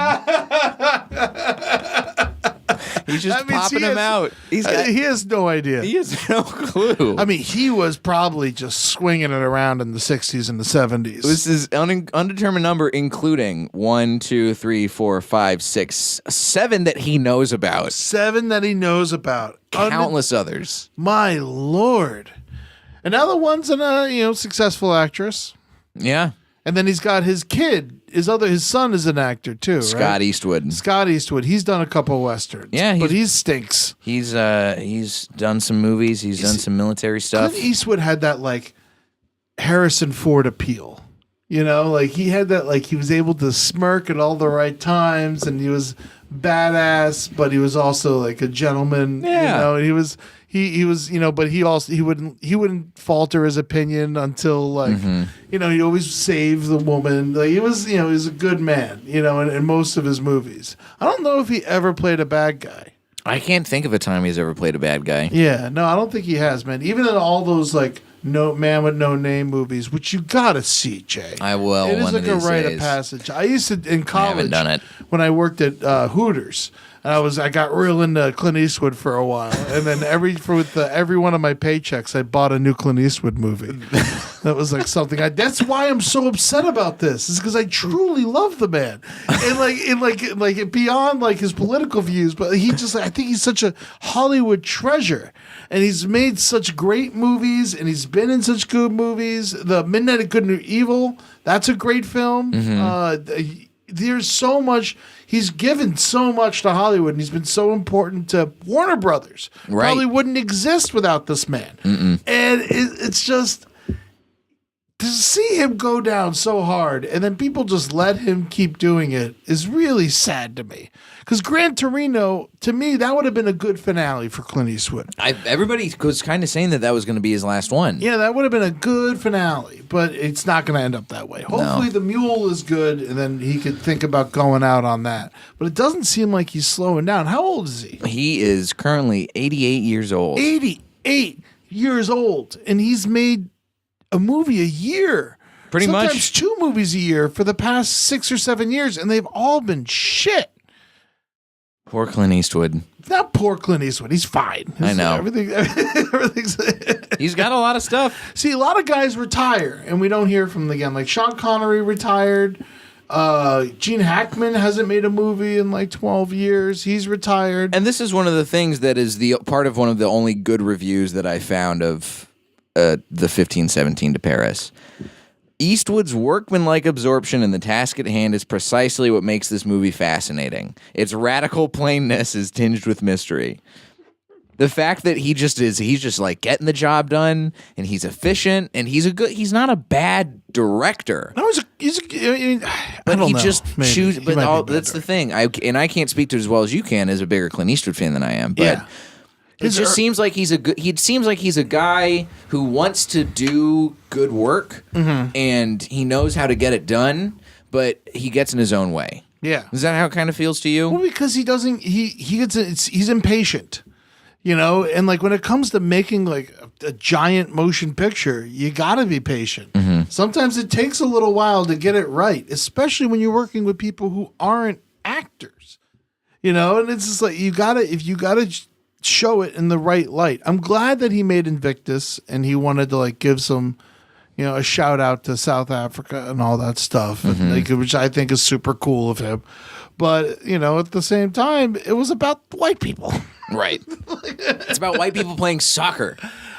He's just popping them out. He has no idea. He has no clue. I mean, he was probably just swinging it around in the 60s and the 70s. This is undetermined number, including 1, 2, 3, 4, 5, 6, 7 that he knows about. 7 that he knows about. Countless others. My Lord. And now the one's a successful actress. Yeah. And then he's got his kid. His son is an actor too, Scott right? Eastwood. Scott Eastwood. He's done a couple westerns. Yeah, but he stinks. He's done some movies. He's done some military stuff. Clint Eastwood had that like Harrison Ford appeal. You know, like he had that like he was able to smirk at all the right times, and he was badass, but he was also like a gentleman. Yeah. You know, and he was but he wouldn't falter his opinion until like he always saved the woman. Like he was he was a good man, in most of his movies. I don't know if he ever played a bad guy. I can't think of a time he's ever played a bad guy. Yeah, no, I don't think he has, man. Even in all those like No Man with No Name movies, which you gotta see, Jay. I will. It is one like of a these rite days. of passage. I used to in college. I haven't done it. When I worked at Hooters. I got real into Clint Eastwood for a while, and then every one of my paychecks, I bought a new Clint Eastwood movie. That was like something. That's why I'm so upset about this. Is because I truly love the man, and beyond like his political views, but I think he's such a Hollywood treasure, and he's made such great movies, and he's been in such good movies. The Midnight of Good and Evil, that's a great film. There's so much. He's given so much to Hollywood, and he's been so important to Warner Brothers. Right. Probably wouldn't exist without this man. And it's just to see him go down so hard, and then people just let him keep doing it is really sad to me. Because Gran Torino, to me, that would have been a good finale for Clint Eastwood. Everybody was kind of saying that was going to be his last one. Yeah, that would have been a good finale, but it's not going to end up that way. Hopefully The Mule is good, and then he could think about going out on that. But it doesn't seem like he's slowing down. How old is he? He is currently 88 years old. 88 years old, and he's made a movie a year. Pretty much. Sometimes 2 movies a year for the past 6 or 7 years, and they've all been shit. Poor Clint Eastwood. Not poor Clint Eastwood. He's fine. I know. Everything's. He's got a lot of stuff. See, a lot of guys retire, and we don't hear from them again. Like Sean Connery retired. Gene Hackman hasn't made a movie in like 12 years. He's retired. And this is one of the things that is the part of one of the only good reviews that I found of the 1517 to Paris. Eastwood's workmanlike absorption in the task at hand is precisely what makes this movie fascinating. Its radical plainness is tinged with mystery. The fact that he's just like getting the job done, and he's efficient, and he's not a bad director. No, But he just chooses. But that's the thing. I can't speak to it as well as you can as a bigger Clint Eastwood fan than I am. But yeah. it just seems like he's a guy who wants to do good work, and he knows how to get it done, but he gets in his own way. Yeah. Is that how it kind of feels to you? Well, because he's impatient. And like when it comes to making like a giant motion picture, you got to be patient. Sometimes it takes a little while to get it right, especially when you're working with people who aren't actors. And it's just like if you gotta show it in the right light. I'm glad that he made Invictus and he wanted to like give some, a shout out to South Africa and all that stuff, and which I think is super cool of him. But at the same time, it was about white people. Right. It's about white people playing soccer.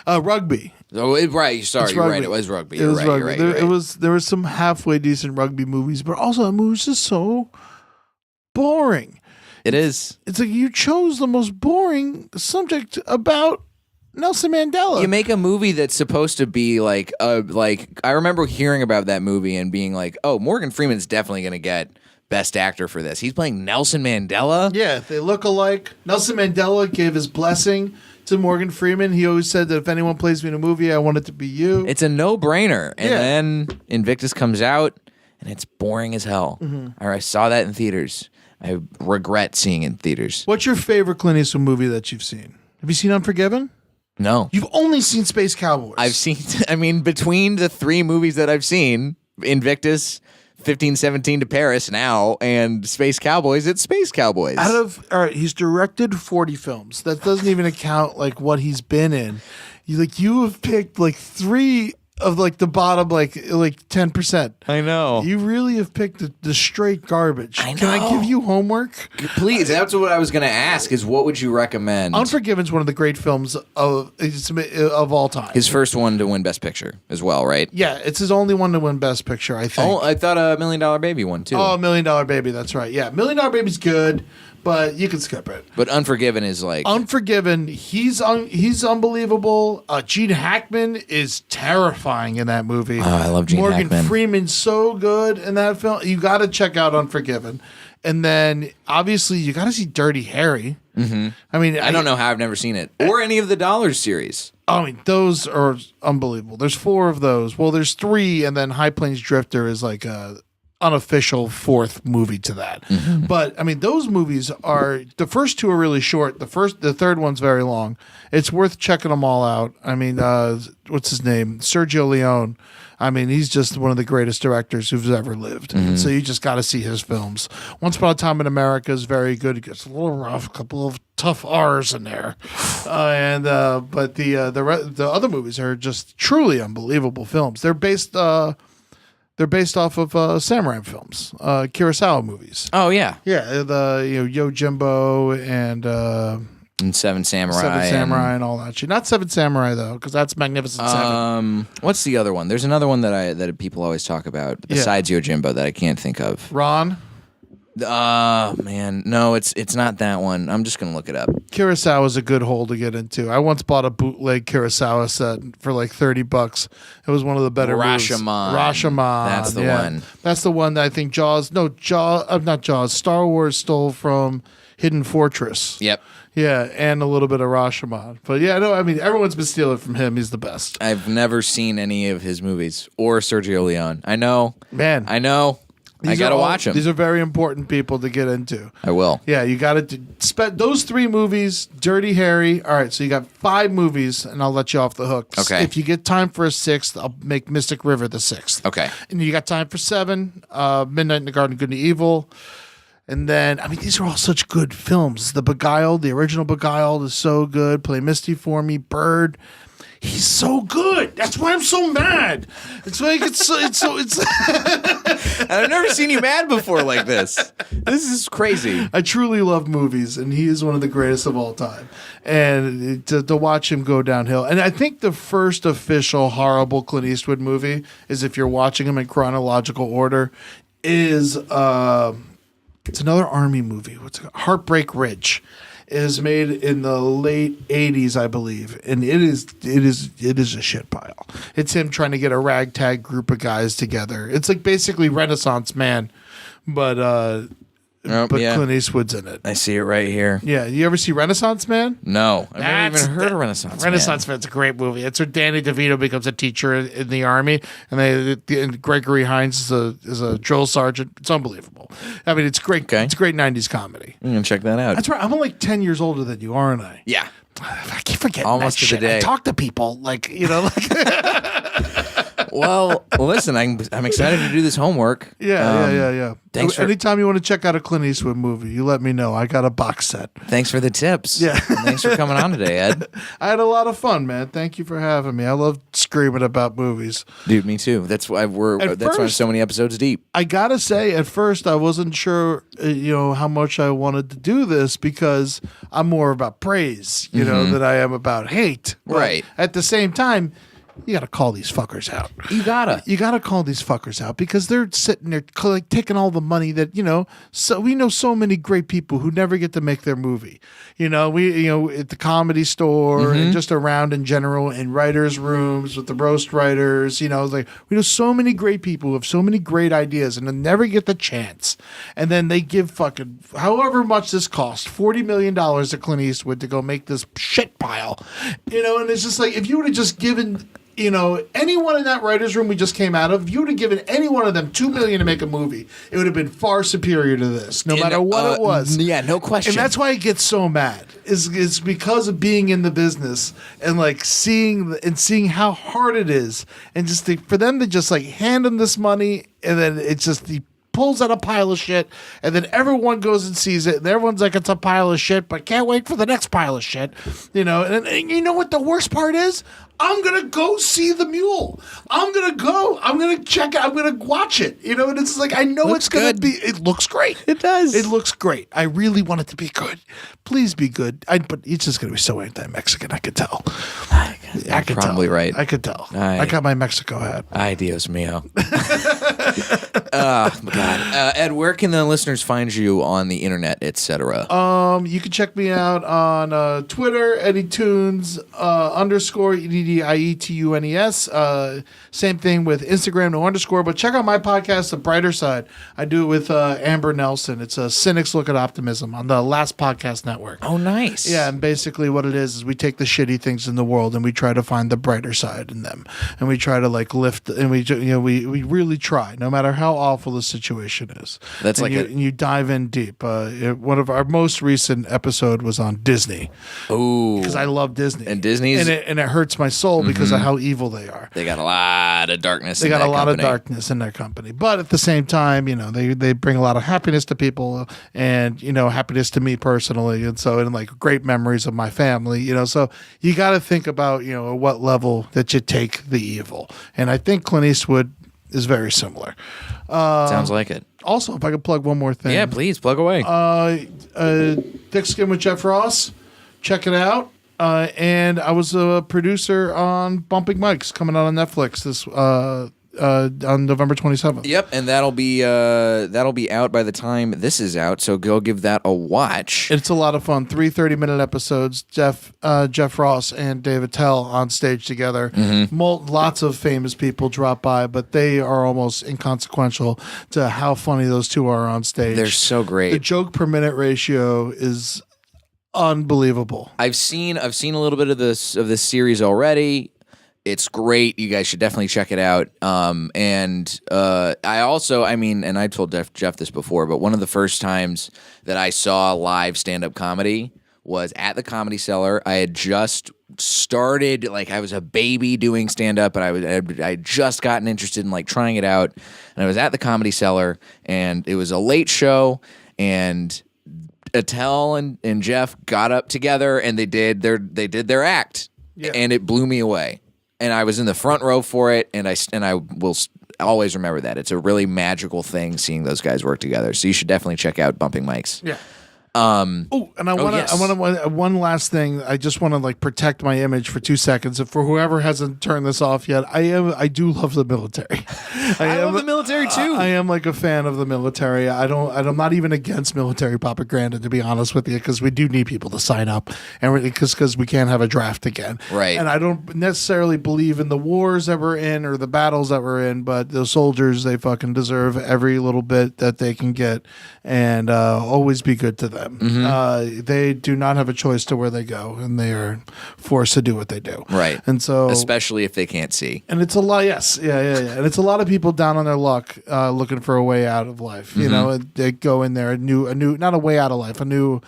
Rugby. Oh, right. Sorry, you're right. It was rugby. You're right. There was some halfway decent rugby movies, but also the movie was just so boring. It is. It's like you chose the most boring subject about Nelson Mandela. You make a movie that's supposed to be like I remember hearing about that movie and being like, oh, Morgan Freeman's definitely going to get Best Actor for this. He's playing Nelson Mandela? Yeah, they look alike. Nelson Mandela gave his blessing to Morgan Freeman. He always said that if anyone plays me in a movie, I want it to be you. It's a no-brainer. And then Invictus comes out, and it's boring as hell. I saw that in theaters. I regret seeing it in theaters. What's your favorite Clint Eastwood movie that you've seen? Have you seen Unforgiven? No. You've only seen Space Cowboys. I've seen, between the 3 movies that I've seen, Invictus, 1517 to Paris now, and Space Cowboys, it's Space Cowboys. All right, he's directed 40 films. That doesn't even account like what he's been in. You have picked like 3 of like the bottom like 10%. I know. You really have picked the straight garbage. I know. Can I give you homework? Please. That's what I was going to ask is what would you recommend? Unforgiven's one of the great films of all time. His first one to win Best Picture as well, right? Yeah, it's his only one to win Best Picture, I think. Oh, I thought a $1 Million Baby won too. Oh, $1 Million Baby, that's right. Yeah, $1 Million Baby's good, but you can skip it. But Unforgiven is like... Unforgiven, he's unbelievable. Gene Hackman is terrifying in that movie. Oh, I love Gene Hackman. Morgan Freeman's so good in that film. You got to check out Unforgiven. And then, obviously, you got to see Dirty Harry. I mean... I don't know how I've never seen it. Or any of the Dollars series. I mean, those are unbelievable. There's 4 of those. Well, there's 3, and then High Plains Drifter is like a unofficial 4th movie to that. But I mean, those movies are, the first 2 are really short. The 3rd one's very long. It's worth checking them all out. I mean, what's his name? Sergio Leone. I mean, he's just one of the greatest directors who's ever lived. And so you just got to see his films. Once Upon a Time in America is very good. It gets a little rough, a couple of tough R's in there. But the other movies are just truly unbelievable films. They're based off of samurai films, Kurosawa movies. Oh yeah, yeah. Yojimbo and Seven Samurai, and all that shit. Not Seven Samurai though, because that's Magnificent Seven. What's the other one? There's another one that people always talk about besides Yojimbo that I can't think of. Ron. Man, no, it's not that one. I'm just gonna look it up. Kurosawa is a good hole to get into. I once bought a bootleg Kurosawa set for like $30. It was one of the better Rashomon. Rashomon. That's the one. That's the one that I think not Jaws. Star Wars stole from Hidden Fortress. Yep. Yeah, and a little bit of Rashomon. But yeah, no, I mean, everyone's been stealing from him. He's the best. I've never seen any of his movies or Sergio Leone. I know. Man. I know. I got to watch them. These are very important people to get into. I will. Yeah, you got to spend those 3 movies, Dirty Harry. All right, so you got 5 movies, and I'll let you off the hook. Okay. If you get time for a 6th, I'll make Mystic River the 6th. Okay. And you got time for 7, Midnight in the Garden, Good and Evil. And then, I mean, these are all such good films. The Beguiled, the original Beguiled is so good. Play Misty for Me, Bird. He's so good. That's why I'm so mad. It's like it's. I've never seen you mad before like this. This is crazy. I truly love movies, and he is one of the greatest of all time. And to watch him go downhill, and I think the first official horrible Clint Eastwood movie is, if you're watching him in chronological order, is it's another army movie. What's it called? Heartbreak Ridge. is made in the late 80s, I believe, and it is a shit pile. It's him trying to get a ragtag group of guys together. It's like basically Renaissance Man, but Clint Eastwood's in it. I see it right here. Yeah, you ever see Renaissance Man? No, I've never even heard of Renaissance Man. Renaissance Man's a great movie. It's where Danny DeVito becomes a teacher in the army, and Gregory Hines is a drill sergeant. It's unbelievable. I mean, it's great. Okay. It's great 90s comedy. I'm gonna check that out. That's right. I'm like 10 years older than you, aren't I? Yeah. I keep forgetting Almost that to the shit. day. I talk to people like. Well, listen, I'm excited to do this homework. Yeah. Thanks for Anytime you want to check out a Clint Eastwood movie, you let me know. I got a box set. Thanks for the tips. Yeah. Thanks for coming on today, Ed. I had a lot of fun, man. Thank you for having me. I love screaming about movies. Dude, me too. That's why why I'm so many episodes deep. I gotta say, at first, I wasn't sure, how much I wanted to do this because I'm more about praise, than I am about hate. But Right. at the same time, you got to call these fuckers out. You gotta call these fuckers out because they're sitting there like taking all the money that So we know so many great people who never get to make their movie. We at the Comedy Store and just around in general in writers' rooms with the roast writers. Like we know so many great people who have so many great ideas and they never get the chance. And then they give fucking however much this cost, $40 million to Clint Eastwood to go make this shit pile. And it's just like if you would have just given. Anyone in that writer's room we just came out of, if you would have given any one of them $2 million to make a movie, it would have been far superior to this, no matter what it was. Yeah, no question. And that's why I get so mad. Is because of being in the business and like seeing how hard it is, and just for them to just like hand them this money, and then it's just he pulls out a pile of shit, and then everyone goes and sees it, and everyone's like, it's a pile of shit, but can't wait for the next pile of shit. And you know what the worst part is? I'm going to go see the mule. I'm going to check it. I'm going to watch it. And it's like, I know it's going to be, it looks great. It does. It looks great. I really want it to be good. Please be good. But it's just going to be so anti-Mexican, I could tell. You're probably right. I could tell. I got my Mexico hat. Ay, Dios mío. Oh, my God. Ed, where can the listeners find you on the internet, etc.? You can check me out on Twitter, EddieTunes _ EDDIETUNES. Same thing with Instagram, no underscore. But check out my podcast, The Brighter Side. I do it with Amber Nelson. It's a Cynic's Look at Optimism on the Last Podcast Network. Oh, nice. Yeah, and basically what it is we take the shitty things in the world and we try to find the brighter side in them, and we try to like lift, and we really try, no matter how awful the situation is. That's and like you dive in deep. One of our most recent episode was on Disney. Ooh, because I love Disney, and Disney's and it hurts my soul because of how evil they are. They got a lot of darkness. They got a lot of darkness in their company, but at the same time, they bring a lot of happiness to people, and happiness to me personally, and like great memories of my family. So you got to think about what level that you take the evil, and I think Clint Eastwood is very similar. Sounds like it. Also, if I could plug one more thing. Yeah, please plug away. Thick Skin with Jeff Ross. Check it out. And I was a producer on Bumping Mics coming out on Netflix this on November 27th. Yep, and that'll be out by the time this is out, so go give that a watch. It's a lot of fun. 3 30-minute episodes. Jeff Ross and David Tell on stage together. Lots of famous people drop by, but they are almost inconsequential to how funny those two are on stage. They're so great. The joke per minute ratio is unbelievable. I've seen a little bit of this series already. It's great. You guys should definitely check it out. And I told Jeff this before, but one of the first times that I saw live stand-up comedy was at the Comedy Cellar. I had just started, like I was a baby doing stand-up, and I had just gotten interested in like trying it out. And I was at the Comedy Cellar, and it was a late show, and Attell and Jeff got up together, and they did their act, and it blew me away. And I was in the front row for it, and I will always remember that. It's a really magical thing seeing those guys work together. So you should definitely check out Bumping Mics. Yeah. Oh, and I want to. yes. I want to. One last thing. I just want to like protect my image for 2 seconds. And for whoever hasn't turned this off yet, I do love the military. I love the military too. I am like a fan of the military. I'm not even against military propaganda, to be honest with you, because we do need people to sign up, and because we can't have a draft again. Right. And I don't necessarily believe in the wars that we're in or the battles that we're in, but the soldiers, they fucking deserve every little bit that they can get, and always be good to them. They do not have a choice to where they go, and they are forced to do what they do. Right. And so, especially if they can't see. and it's a lot. Yes, yeah. And it's a lot of people down on their luck, looking for a way out of life. You know, and they go in there a new, not a way out of life, a new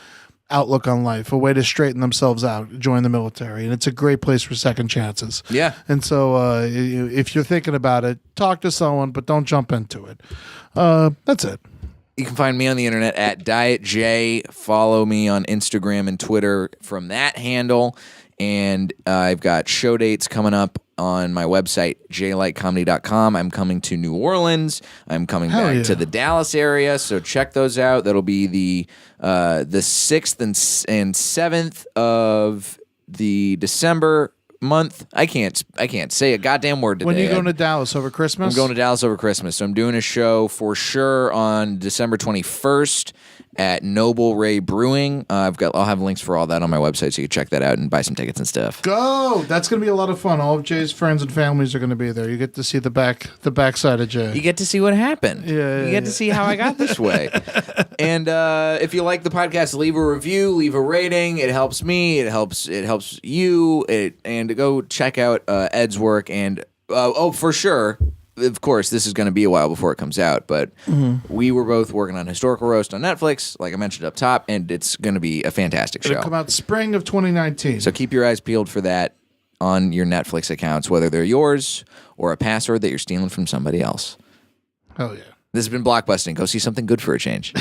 outlook on life, a way to straighten themselves out, join the military, and it's a great place for second chances. Yeah. And so, if you're thinking about it, talk to someone, but don't jump into it. That's it. You can find me on the internet at Diet J. Follow me on Instagram and Twitter from that handle. And I've got show dates coming up on my website, jlightcomedy.com. I'm coming to New Orleans. I'm coming back to the Dallas area, so check those out. That'll be the 6th and 7th of the December month. I can't say a goddamn word today. When are you going to Dallas over Christmas? I'm going to Dallas over Christmas. So I'm doing a show for sure on December 21st at Noble Ray Brewing. I'll have links for all that on my website, so you can check that out and buy some tickets and stuff. Go! That's going to be a lot of fun. All of Jay's friends and families are going to be there. You get to see the backside of Jay. You get to see what happened. Yeah, you get to see how I got this way. And if you like the podcast, leave a review, leave a rating. It helps me. It helps you. And to go check out Ed's work. And for sure. Of course, this is going to be a while before it comes out, but we were both working on Historical Roast on Netflix, like I mentioned up top, and it's going to be a fantastic show. It'll come out spring of 2019. So keep your eyes peeled for that on your Netflix accounts, whether they're yours or a password that you're stealing from somebody else. Hell yeah. This has been Blockbusting. Go see something good for a change.